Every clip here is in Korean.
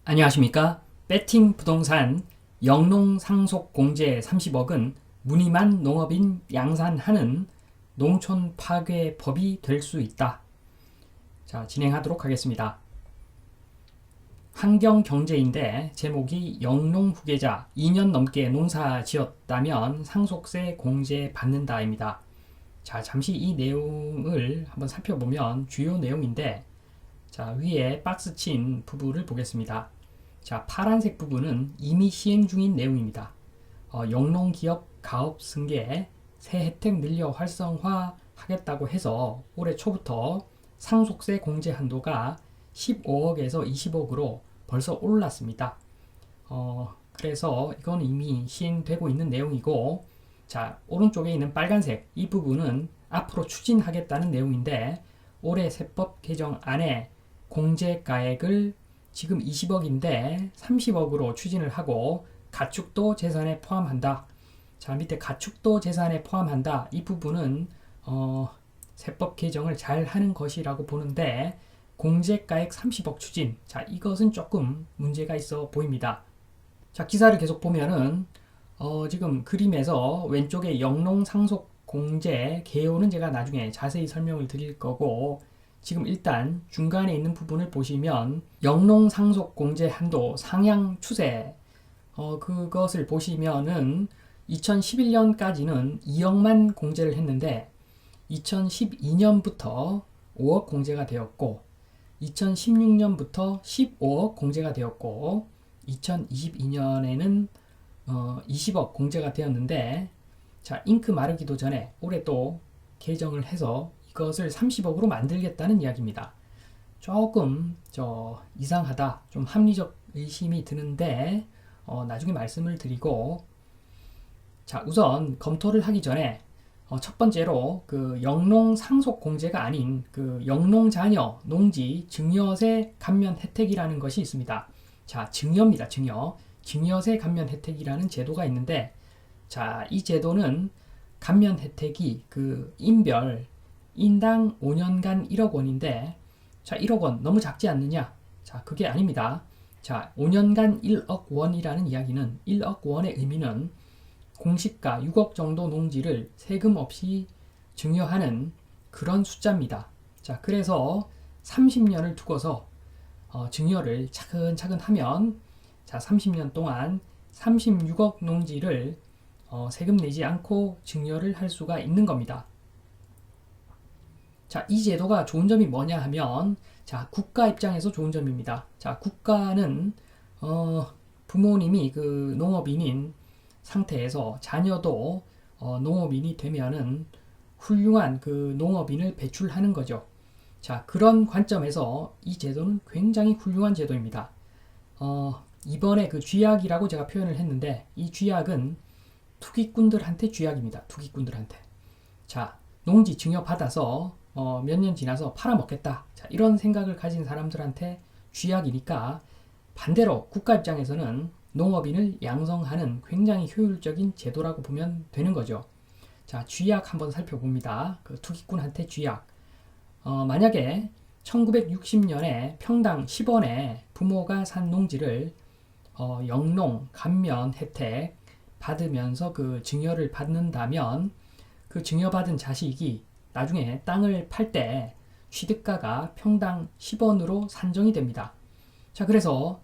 안녕하십니까? 배팅 부동산 영농 상속 공제 30억은 무늬만 농업인 양산하는 농촌 파괴법이 될 수 있다. 자, 진행하도록 하겠습니다. 환경 경제인데 제목이 영농 후계자 2년 넘게 농사 지었다면 상속세 공제 받는다입니다. 자, 잠시 이 내용을 한번 살펴보면 주요 내용인데, 자, 위에 박스 친 부분을 보겠습니다. 자, 파란색 부분은 이미 시행 중인 내용입니다. 영농기업 가업 승계 새 혜택 늘려 활성화 하겠다고 해서 올해 초부터 상속세 공제 한도가 15억에서 20억으로 벌써 올랐습니다. 그래서 이건 이미 시행되고 있는 내용이고, 자, 오른쪽에 있는 빨간색 이 부분은 앞으로 추진하겠다는 내용인데, 올해 세법 개정 안에 공제가액을 지금 20억인데 30억으로 추진을 하고 가축도 재산에 포함한다. 자, 밑에 가축도 재산에 포함한다. 이 부분은 세법 개정을 잘 하는 것이라고 보는데, 공제가액 30억 추진. 자, 이것은 조금 문제가 있어 보입니다. 자, 기사를 계속 보면은 지금 그림에서 왼쪽에 영농 상속 공제 개요는 제가 나중에 자세히 설명을 드릴 거고, 지금 일단 중간에 있는 부분을 보시면 영농 상속 공제 한도 상향 추세, 그것을 보시면은 2011년까지는 2억만 공제를 했는데 2012년부터 5억 공제가 되었고, 2016년부터 15억 공제가 되었고, 2022년에는 20억 공제가 되었는데, 자, 잉크 마르기도 전에 올해 또 개정을 해서 이것을 30억으로 만들겠다는 이야기입니다. 조금 이상하다, 좀 합리적 의심이 드는데 나중에 말씀을 드리고, 자, 우선 검토를 하기 전에 첫 번째로 그 영농 상속 공제가 아닌 그 영농 자녀 농지 증여세 감면 혜택이라는 것이 있습니다. 자, 증여입니다. 증여세 감면 혜택이라는 제도가 있는데, 자, 이 제도는 감면 혜택이 그 인당 5년간 1억 원인데, 자, 1억 원 너무 작지 않느냐? 자, 그게 아닙니다. 자, 5년간 1억 원이라는 이야기는 1억 원의 의미는 공시가 6억 정도 농지를 세금 없이 증여하는 그런 숫자입니다. 자, 그래서 30년을 두고서 증여를 차근차근 하면, 자, 30년 동안 36억 농지를 세금 내지 않고 증여를 할 수가 있는 겁니다. 자, 이 제도가 좋은 점이 뭐냐 하면, 자, 국가 입장에서 좋은 점입니다. 자, 국가는 부모님이 그 농업인인 상태에서 자녀도 농업인이 되면은 훌륭한 그 농업인을 배출하는 거죠. 자, 그런 관점에서 이 제도는 굉장히 훌륭한 제도입니다. 이번에 그 쥐약이라고 제가 표현을 했는데, 이 쥐약은 투기꾼들한테 쥐약입니다. 투기꾼들한테. 자, 농지 증여받아서 몇 년 지나서 팔아먹겠다. 자, 이런 생각을 가진 사람들한테 쥐약이니까, 반대로 국가 입장에서는 농업인을 양성하는 굉장히 효율적인 제도라고 보면 되는 거죠. 자, 쥐약 한번 살펴봅니다. 그 투기꾼한테 쥐약. 만약에 1960년에 평당 10원에 부모가 산 농지를 영농 감면 혜택 받으면서 그 증여를 받는다면, 그 증여받은 자식이 나중에 땅을 팔 때 취득가가 평당 10원으로 산정이 됩니다. 자, 그래서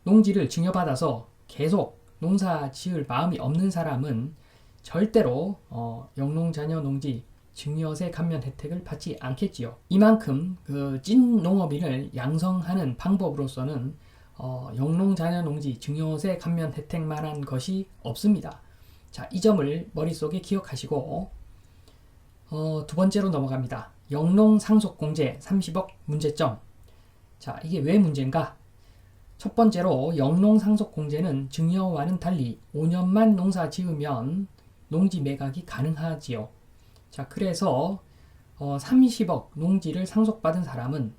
농지를 증여받아서 계속 농사 지을 마음이 없는 사람은 절대로 영농자녀 농지 증여세 감면 혜택을 받지 않겠지요. 이만큼 그 찐 농업인을 양성하는 방법으로서는 영농자녀 농지 증여세 감면 혜택만한 것이 없습니다. 자, 이 점을 머릿속에 기억하시고, 두 번째로 넘어갑니다. 영농 상속 공제 30억 문제점. 자, 이게 왜 문제인가? 첫 번째로 영농 상속 공제는 증여와는 달리 5년만 농사 지으면 농지 매각이 가능하지요. 자, 그래서 30억 농지를 상속받은 사람은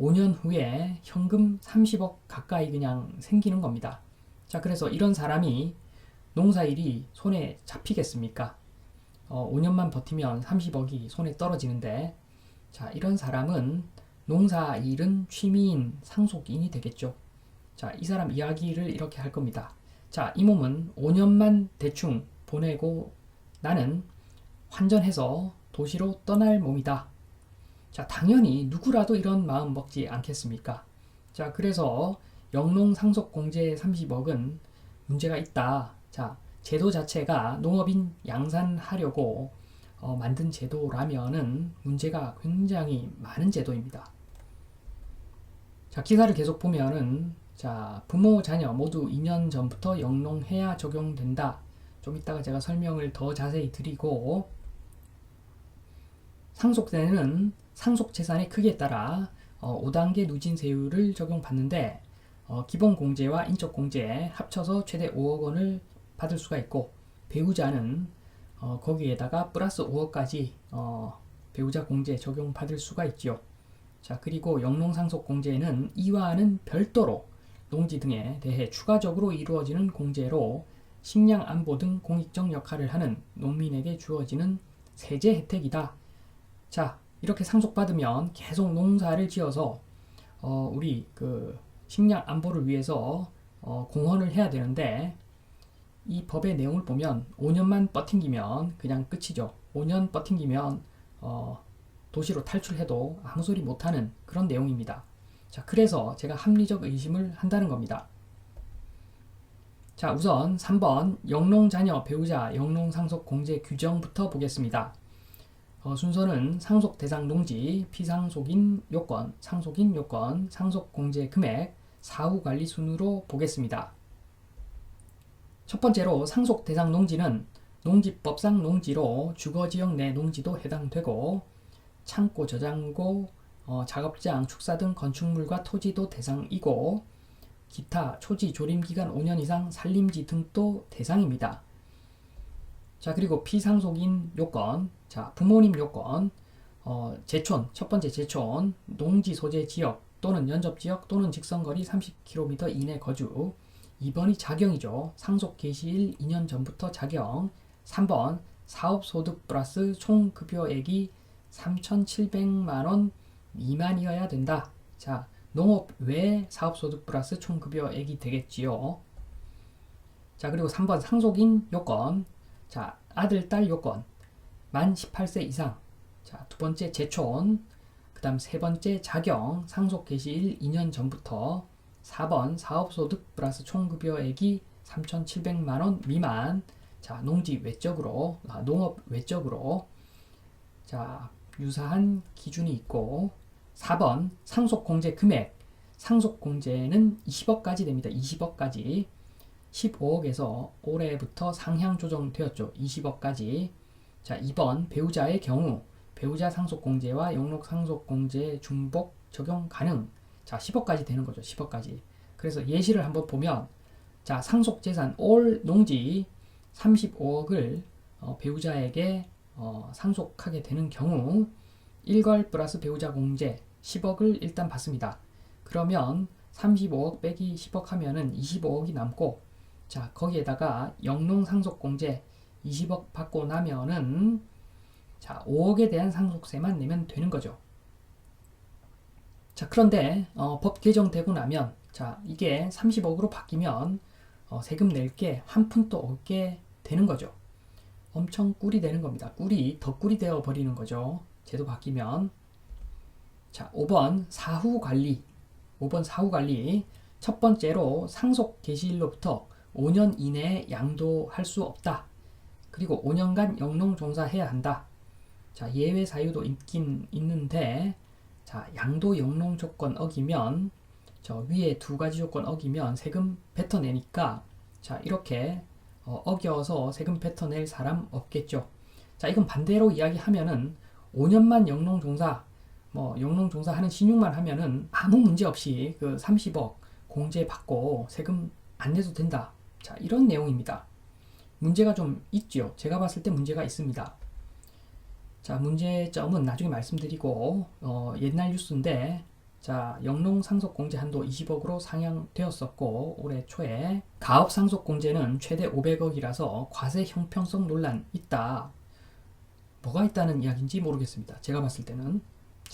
5년 후에 현금 30억 가까이 그냥 생기는 겁니다. 자, 그래서 이런 사람이 농사일이 손에 잡히겠습니까? 5년만 버티면 30억이 손에 떨어지는데, 자, 이런 사람은 농사일은 취미인 상속인이 되겠죠. 자, 이 사람 이야기를 이렇게 할 겁니다. 자, 이 몸은 5년만 대충 보내고 나는 환전해서 도시로 떠날 몸이다. 자, 당연히 누구라도 이런 마음 먹지 않겠습니까? 자, 그래서 영농상속공제 30억은 문제가 있다. 자, 제도 자체가 농업인 양산하려고 만든 제도라면은 문제가 굉장히 많은 제도입니다. 자, 기사를 계속 보면은 자, 부모 자녀 모두 2년 전부터 영농해야 적용된다. 좀 이따가 제가 설명을 더 자세히 드리고, 상속세는 상속재산의 크기에 따라 5단계 누진세율을 적용받는데, 기본공제와 인적공제 합쳐서 최대 5억 원을 받을 수가 있고, 배우자는 거기에다가 플러스 5억까지 배우자 공제 적용받을 수가 있지요. 자, 그리고 영농상속공제는 이와는 별도로 농지 등에 대해 추가적으로 이루어지는 공제로 식량 안보 등 공익적 역할을 하는 농민에게 주어지는 세제 혜택이다. 자, 이렇게 상속받으면 계속 농사를 지어서 우리 그 식량 안보를 위해서 공헌을 해야 되는데, 이 법의 내용을 보면 5년만 버팅기면 그냥 끝이죠. 5년 버팅기면 도시로 탈출해도 아무 소리 못하는 그런 내용입니다. 자, 그래서 제가 합리적 의심을 한다는 겁니다. 자, 우선 3번 영농자녀 배우자 영농상속공제 규정부터 보겠습니다. 순서는 상속 대상 농지, 피상속인 요건, 상속인 요건, 상속공제 금액, 사후관리 순으로 보겠습니다. 첫 번째로 상속 대상 농지는 농지법상 농지로 주거지역 내 농지도 해당되고, 창고, 저장고, 작업장, 축사 등 건축물과 토지도 대상이고, 기타 초지 조림기간 5년 이상 산림지 등도 대상입니다. 자, 그리고 피상속인 요건, 자, 부모님 요건, 제촌, 첫 번째 제촌, 농지 소재 지역 또는 연접 지역 또는 직선거리 30km 이내 거주. 2번이 자경이죠. 상속 개시일 2년 전부터 자경. 3번 사업소득 플러스 총급여액이 3,700만원 미만이어야 된다. 자, 농업 외 사업소득 플러스 총급여액이 되겠지요. 자, 그리고 3번 상속인 요건, 자, 아들, 딸 요건, 만 18세 이상. 자, 두 번째 제촌, 그 다음 세 번째 자경, 상속 개시일 2년 전부터. 4번 사업소득 플러스 총급여액이 3,700만원 미만. 자, 농지 외적으로, 농업 외적으로. 자, 유사한 기준이 있고. 4번 상속공제 금액, 상속공제는 20억까지 됩니다. 20억까지. 15억에서 올해부터 상향 조정되었죠. 20억까지. 자, 2번 배우자의 경우 배우자 상속공제와 영농상속공제 중복 적용 가능. 자, 10억까지 되는 거죠. 10억까지. 그래서 예시를 한번 보면, 자, 상속재산 올 농지 35억을 배우자에게 상속하게 되는 경우 일괄 플러스 배우자 공제 10억을 일단 받습니다. 그러면 35억 빼기 10억 하면은 25억이 남고, 자, 거기에다가 영농상속공제 20억 받고 나면은 자, 5억에 대한 상속세만 내면 되는 거죠. 자, 그런데 법 개정되고 나면, 자, 이게 30억으로 바뀌면 세금 낼 게 한 푼도 없게 되는 거죠. 엄청 꿀이 되는 겁니다. 더 꿀이 되어 버리는 거죠. 제도 바뀌면. 자, 5번 사후관리. 5번 사후관리. 첫 번째로 상속 개시일로부터 5년 이내에 양도할 수 없다. 그리고 5년간 영농종사해야 한다. 자, 예외 사유도 있긴 있는데, 자, 양도 영농 조건 어기면, 저 위에 두 가지 조건 어기면 세금 뱉어내니까, 자, 이렇게 어겨서 세금 뱉어낼 사람 없겠죠. 자, 이건 반대로 이야기하면은 5년만 영농종사, 영농종사 하는 신용만 하면은 아무 문제 없이 그 30억 공제 받고 세금 안 내도 된다. 자, 이런 내용입니다. 문제가 좀 있죠. 제가 봤을 때 문제가 있습니다. 자, 문제점은 나중에 말씀드리고, 옛날 뉴스인데, 자, 영농상속공제 한도 20억으로 상향되었었고, 올해 초에 가업상속공제는 최대 500억이라서 과세 형평성 논란 있다. 뭐가 있다는 이야기인지 모르겠습니다. 제가 봤을 때는.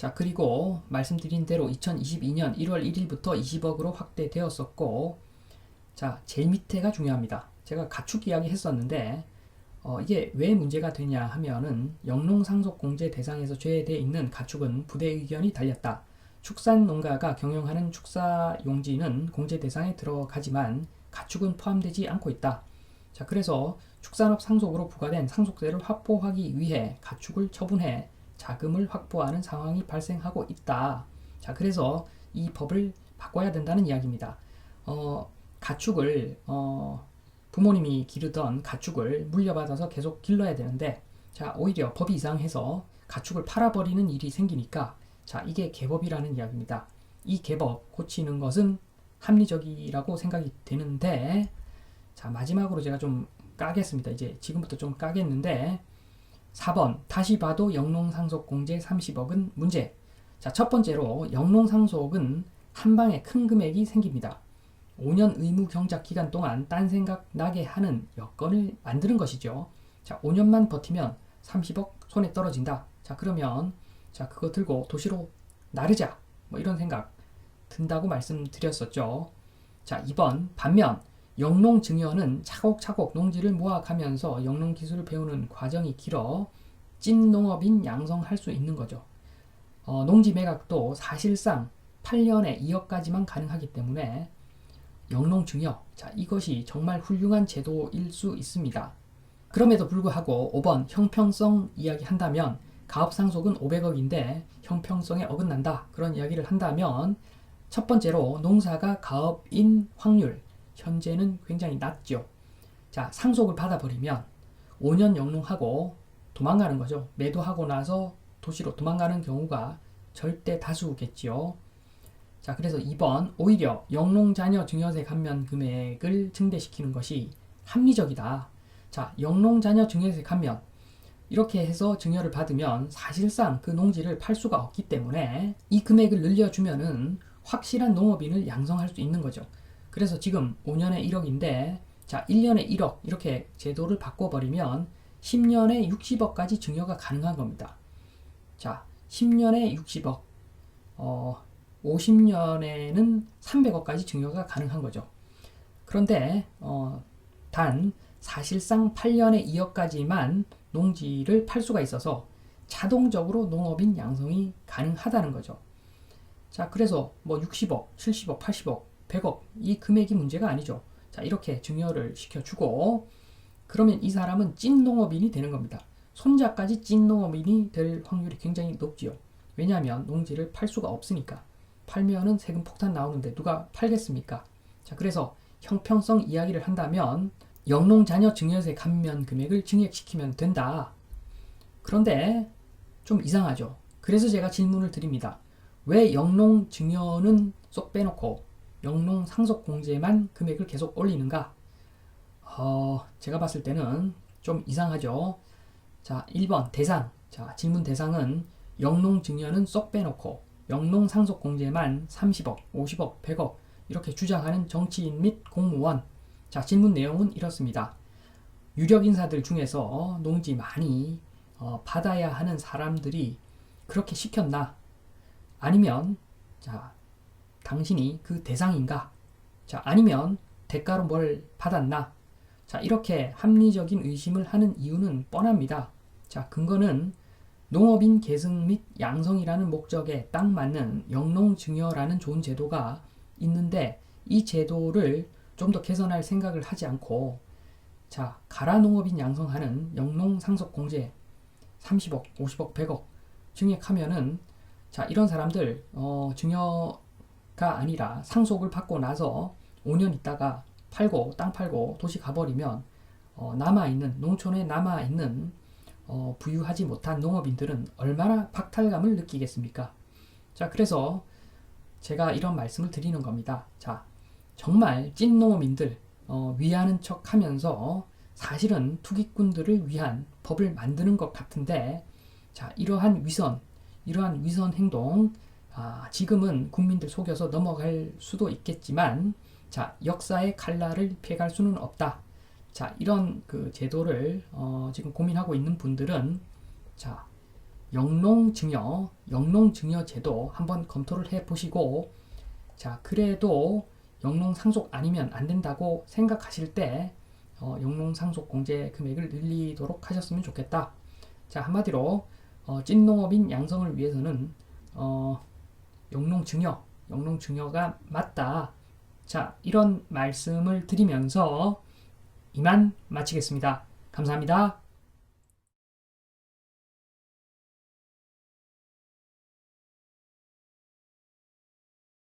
자, 그리고 말씀드린 대로 2022년 1월 1일부터 20억으로 확대되었었고, 자, 제일 밑에가 중요합니다. 제가 가축 이야기 했었는데, 이게 왜 문제가 되냐 하면은 영농상속공제 대상에서 제외되어 있는 가축은 부대 의견이 달렸다. 축산농가가 경영하는 축사용지는 공제 대상에 들어가지만 가축은 포함되지 않고 있다. 자, 그래서 축산업 상속으로 부과된 상속세를 확보하기 위해 가축을 처분해 자금을 확보하는 상황이 발생하고 있다. 자, 그래서 이 법을 바꿔야 된다는 이야기입니다. 가축을 부모님이 기르던 가축을 물려받아서 계속 길러야 되는데, 자, 오히려 법이 이상해서 가축을 팔아버리는 일이 생기니까, 자, 이게 개법이라는 이야기입니다. 이 개법 고치는 것은 합리적이라고 생각이 되는데, 자, 마지막으로 제가 좀 까겠습니다. 이제 지금부터 좀 까겠는데, 4번 다시 봐도 영농상속공제 30억은 문제. 자, 첫 번째로 영농상속은 한 방에 큰 금액이 생깁니다. 5년 의무 경작 기간 동안 딴 생각 나게 하는 여건을 만드는 것이죠. 자, 5년만 버티면 30억 손에 떨어진다. 자, 그러면 자, 그거 들고 도시로 나르자. 뭐 이런 생각 든다고 말씀드렸었죠. 자, 2번 반면 영농 증여는 차곡차곡 농지를 모아가면서 영농 기술을 배우는 과정이 길어 찐농업인 양성할 수 있는 거죠. 농지 매각도 사실상 8년에 2억까지만 가능하기 때문에 영농 증여, 자, 이것이 정말 훌륭한 제도일 수 있습니다. 그럼에도 불구하고 5번 형평성 이야기 한다면 가업 상속은 500억인데 형평성에 어긋난다. 그런 이야기를 한다면 첫 번째로 농사가 가업인 확률 현재는 굉장히 낮죠. 자, 상속을 받아버리면 5년 영농하고 도망가는 거죠. 매도하고 나서 도시로 도망가는 경우가 절대 다수겠지요. 자, 그래서 2번 오히려 영농자녀 증여세 감면 금액을 증대시키는 것이 합리적이다. 자, 영농자녀 증여세 감면 이렇게 해서 증여를 받으면 사실상 그 농지를 팔 수가 없기 때문에 이 금액을 늘려주면은 확실한 농업인을 양성할 수 있는 거죠. 그래서 지금 5년에 1억인데 자, 1년에 1억 이렇게 제도를 바꿔버리면 10년에 60억까지 증여가 가능한 겁니다. 자, 10년에 60억 50년에는 300억까지 증여가 가능한 거죠. 그런데 단 사실상 8년에 2억까지만 농지를 팔 수가 있어서 자동적으로 농업인 양성이 가능하다는 거죠. 자, 그래서 뭐 60억, 70억, 80억, 100억 이 금액이 문제가 아니죠. 자, 이렇게 증여를 시켜주고 그러면 이 사람은 찐 농업인이 되는 겁니다. 손자까지 찐 농업인이 될 확률이 굉장히 높지요. 왜냐하면 농지를 팔 수가 없으니까. 팔면은 세금 폭탄 나오는데 누가 팔겠습니까? 자, 그래서 형평성 이야기를 한다면 영농자녀 증여세 감면 금액을 증액시키면 된다. 그런데 좀 이상하죠. 그래서 제가 질문을 드립니다. 왜 영농 증여는 쏙 빼놓고 영농 상속공제만 금액을 계속 올리는가? 제가 봤을 때는 좀 이상하죠. 자, 1번 대상. 자, 질문 대상은 영농 증여는 쏙 빼놓고 영농 상속공제만 30억, 50억, 100억 이렇게 주장하는 정치인 및 공무원. 자, 질문 내용은 이렇습니다. 유력 인사들 중에서 농지 많이 받아야 하는 사람들이 그렇게 시켰나? 아니면 자, 당신이 그 대상인가? 자, 아니면 대가로 뭘 받았나? 자, 이렇게 합리적인 의심을 하는 이유는 뻔합니다. 자, 근거는 농업인 계승 및 양성이라는 목적에 딱 맞는 영농증여라는 좋은 제도가 있는데 이 제도를 좀 더 개선할 생각을 하지 않고 자, 가라 농업인 양성하는 영농상속공제 30억, 50억, 100억 증액하면은 자, 이런 사람들 증여가 아니라 상속을 받고 나서 5년 있다가 팔고 땅 팔고 도시 가버리면 남아있는 농촌에 남아있는 부유하지 못한 농업인들은 얼마나 박탈감을 느끼겠습니까? 자, 그래서 제가 이런 말씀을 드리는 겁니다. 자, 정말 찐 농업인들 위하는 척 하면서 사실은 투기꾼들을 위한 법을 만드는 것 같은데 자, 이러한 위선 행동 지금은 국민들 속여서 넘어갈 수도 있겠지만 자, 역사의 칼날을 피해갈 수는 없다. 자, 이런 그 제도를 지금 고민하고 있는 분들은 자, 영농증여, 영농증여 제도 한번 검토를 해 보시고, 자, 그래도 영농상속 아니면 안 된다고 생각하실 때 영농상속 공제 금액을 늘리도록 하셨으면 좋겠다. 자, 한마디로 찐농업인 양성을 위해서는 영농증여가 맞다. 자, 이런 말씀을 드리면서 이만 마치겠습니다. 감사합니다.